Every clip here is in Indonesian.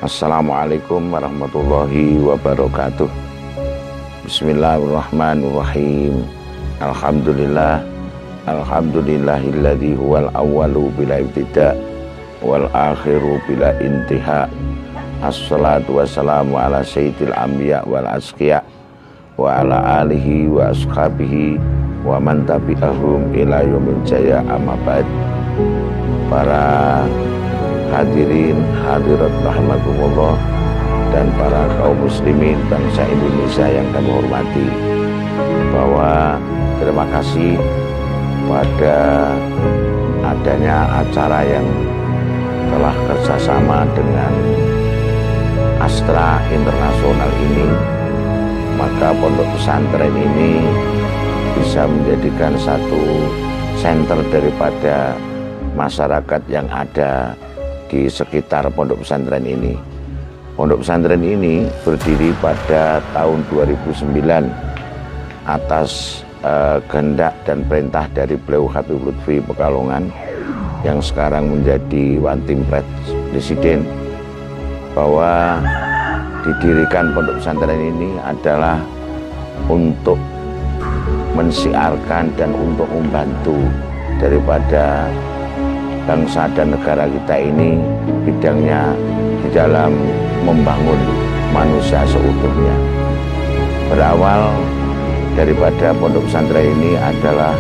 Assalamualaikum warahmatullahi wabarakatuh. Bismillahirrahmanirrahim. Alhamdulillah. Alhamdulillahilladzi huwal awwalu bila ibtida wal akhiru bila intiha. Assalatu wassalamu ala sayyidil anbiya wal asqiya wa ala alihi wa ashabihi wa man tabi'ahum ila yaumil jaya, amma ba'd. Para hadirin hadirat rahimakumullah dan para kaum muslimin bangsa Indonesia yang kami hormati, bahwa terima kasih pada adanya acara yang telah kerjasama dengan Astra Internasional ini, maka pondok pesantren ini bisa menjadikan satu center daripada masyarakat yang ada di sekitar pondok pesantren ini. Pondok pesantren ini berdiri pada tahun 2009 atas kehendak dan perintah dari beliau Habib Lutfi Pekalongan yang sekarang menjadi One Team Presiden, bahwa didirikan pondok pesantren ini adalah untuk mensiarkan dan untuk membantu daripada bangsa dan negara kita ini, bidangnya di dalam membangun manusia seutuhnya. Berawal daripada pondok pesantren ini adalah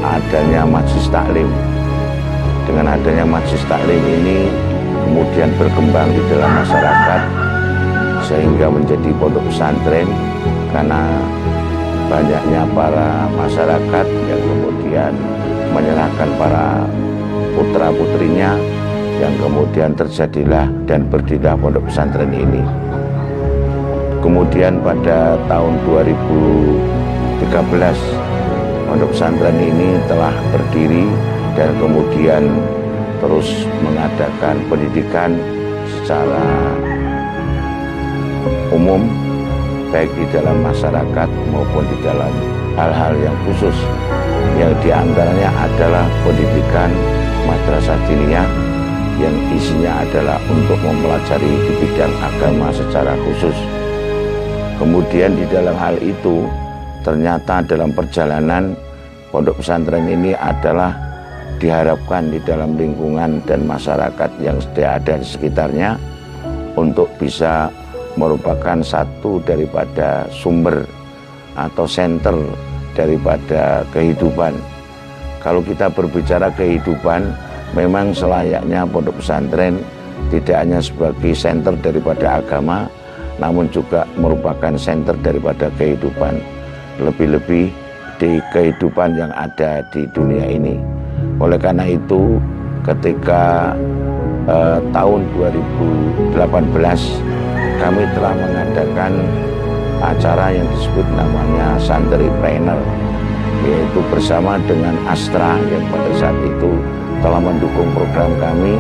adanya majelis taklim. Dengan adanya majelis taklim ini kemudian berkembang di dalam masyarakat sehingga menjadi pondok pesantren, karena banyaknya para masyarakat yang kemudian menyerahkan para putra-putrinya, yang kemudian terjadilah dan berdirilah pondok pesantren ini. Kemudian pada tahun 2013 pondok pesantren ini telah berdiri dan kemudian terus mengadakan pendidikan secara umum, baik di dalam masyarakat maupun di dalam hal-hal yang khusus, yang diantaranya adalah pendidikan madrasah diniyah yang isinya adalah untuk mempelajari di bidang agama secara khusus. Kemudian di dalam hal itu ternyata dalam perjalanan pondok pesantren ini adalah diharapkan di dalam lingkungan dan masyarakat yang ada di sekitarnya untuk bisa merupakan satu daripada sumber atau center daripada kehidupan. Kalau kita berbicara kehidupan, memang selayaknya pondok pesantren tidak hanya sebagai center daripada agama, namun juga merupakan center daripada kehidupan, lebih-lebih di kehidupan yang ada di dunia ini. Oleh karena itu, ketika tahun 2018 kami telah mengadakan acara yang disebut namanya Santripreneur, yaitu bersama dengan Astra yang pada saat itu telah mendukung program kami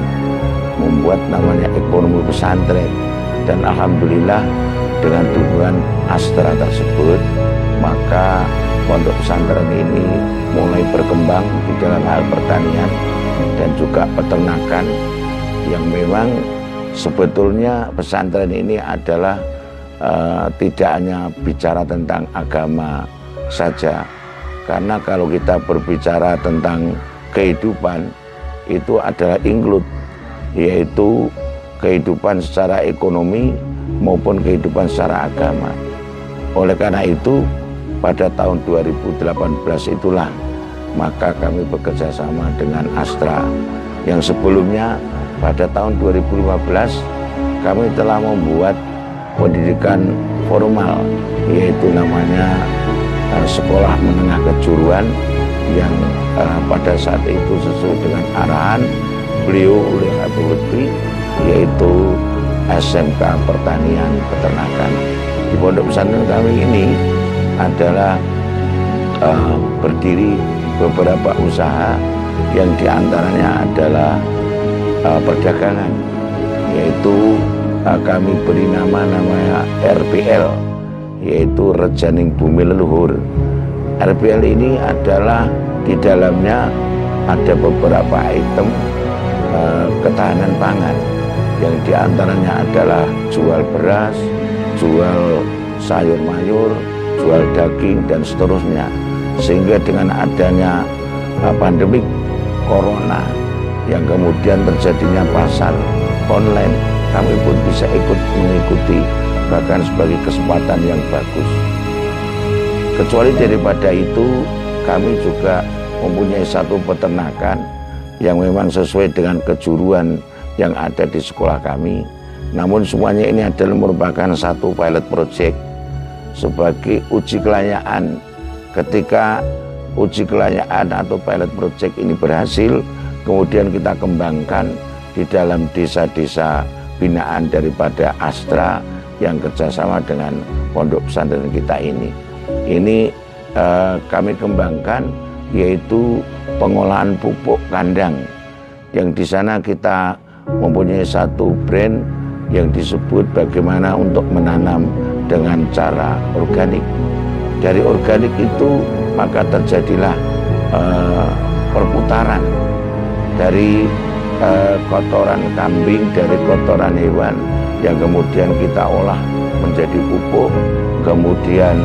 membuat namanya ekonomi pesantren. Dan alhamdulillah dengan dukungan Astra tersebut, maka pondok pesantren ini mulai berkembang di dalam hal pertanian dan juga peternakan, yang memang sebetulnya pesantren ini adalah tidak hanya bicara tentang agama saja, karena kalau kita berbicara tentang kehidupan itu adalah include, yaitu kehidupan secara ekonomi maupun kehidupan secara agama. Oleh karena itu pada tahun 2018 itulah maka kami bekerja sama dengan Astra, yang sebelumnya pada tahun 2015 kami telah membuat pendidikan formal, yaitu namanya sekolah menengah kejuruan, yang pada saat itu sesuai dengan arahan beliau oleh Habib Lutfi, yaitu SMK Pertanian Peternakan. Di pondok pesantren kami ini adalah berdiri beberapa usaha, yang diantaranya adalah perdagangan, yaitu kami beri namanya RPL, yaitu Rejaning Bumi Leluhur. RPL ini adalah di dalamnya ada beberapa item ketahanan pangan, yang diantaranya adalah jual beras, jual sayur mayur, jual daging, dan seterusnya. Sehingga dengan adanya pandemi corona yang kemudian terjadinya pasar online, kami pun bisa ikut mengikuti, bahkan sebagai kesempatan yang bagus. Kecuali daripada itu, kami juga mempunyai satu peternakan yang memang sesuai dengan kejuruan yang ada di sekolah kami. Namun semuanya ini adalah merupakan satu pilot project sebagai uji kelayakan. Ketika uji kelayakan atau pilot project ini berhasil, kemudian kita kembangkan di dalam desa-desa binaan daripada Astra yang kerjasama dengan pondok pesantren kita ini. Ini kami kembangkan, yaitu pengolahan pupuk kandang, yang di sana kita mempunyai satu brand yang disebut bagaimana untuk menanam dengan cara organik. Dari organik itu maka terjadilah perputaran dari kotoran kambing, dari kotoran hewan yang kemudian kita olah menjadi pupuk, kemudian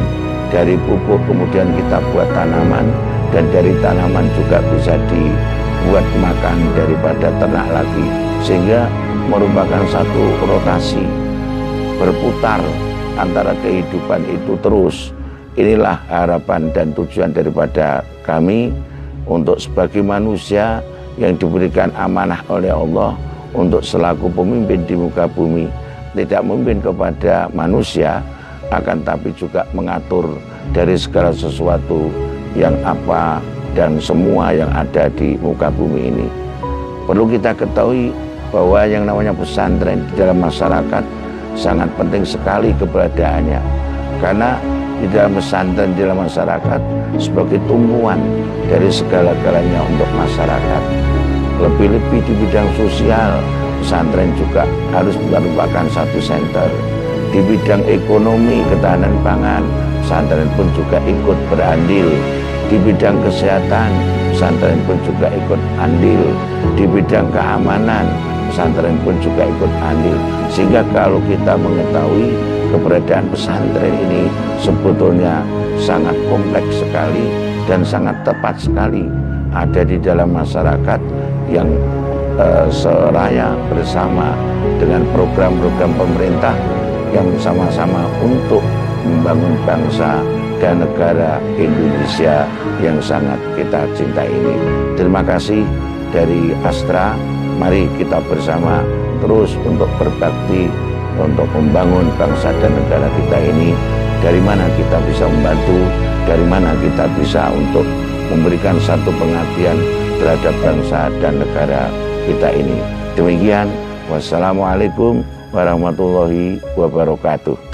dari pupuk kemudian kita buat tanaman, dan dari tanaman juga bisa dibuat makan daripada ternak lagi, sehingga merupakan satu rotasi berputar antara kehidupan itu terus. Inilah harapan dan tujuan daripada kami untuk sebagai manusia yang diberikan amanah oleh Allah untuk selaku pemimpin di muka bumi, tidak memimpin kepada manusia, akan tapi juga mengatur dari segala sesuatu yang apa dan semua yang ada di muka bumi ini. Perlu kita ketahui bahwa yang namanya pesantren di dalam masyarakat sangat penting sekali keberadaannya, karena di dalam pesantren di dalam masyarakat sebagai tumpuan dari segala-galanya untuk masyarakat. Lebih-lebih di bidang sosial, pesantren juga harus merupakan satu center. Di bidang ekonomi, ketahanan pangan, pesantren pun juga ikut berandil. Di bidang kesehatan, pesantren pun juga ikut andil. Di bidang keamanan, pesantren pun juga ikut andil. Sehingga kalau kita mengetahui keberadaan pesantren ini sebetulnya sangat kompleks sekali dan sangat tepat sekali ada di dalam masyarakat yang seraya bersama dengan program-program pemerintah yang sama-sama untuk membangun bangsa dan negara Indonesia yang sangat kita cintai ini. Terima kasih dari Astra. Mari kita bersama terus untuk berbakti, untuk membangun bangsa dan negara kita ini. Dari mana kita bisa membantu, dari mana kita bisa untuk memberikan satu pengabdian terhadap bangsa dan negara kita ini. Demikian, wassalamualaikum warahmatullahi wabarakatuh.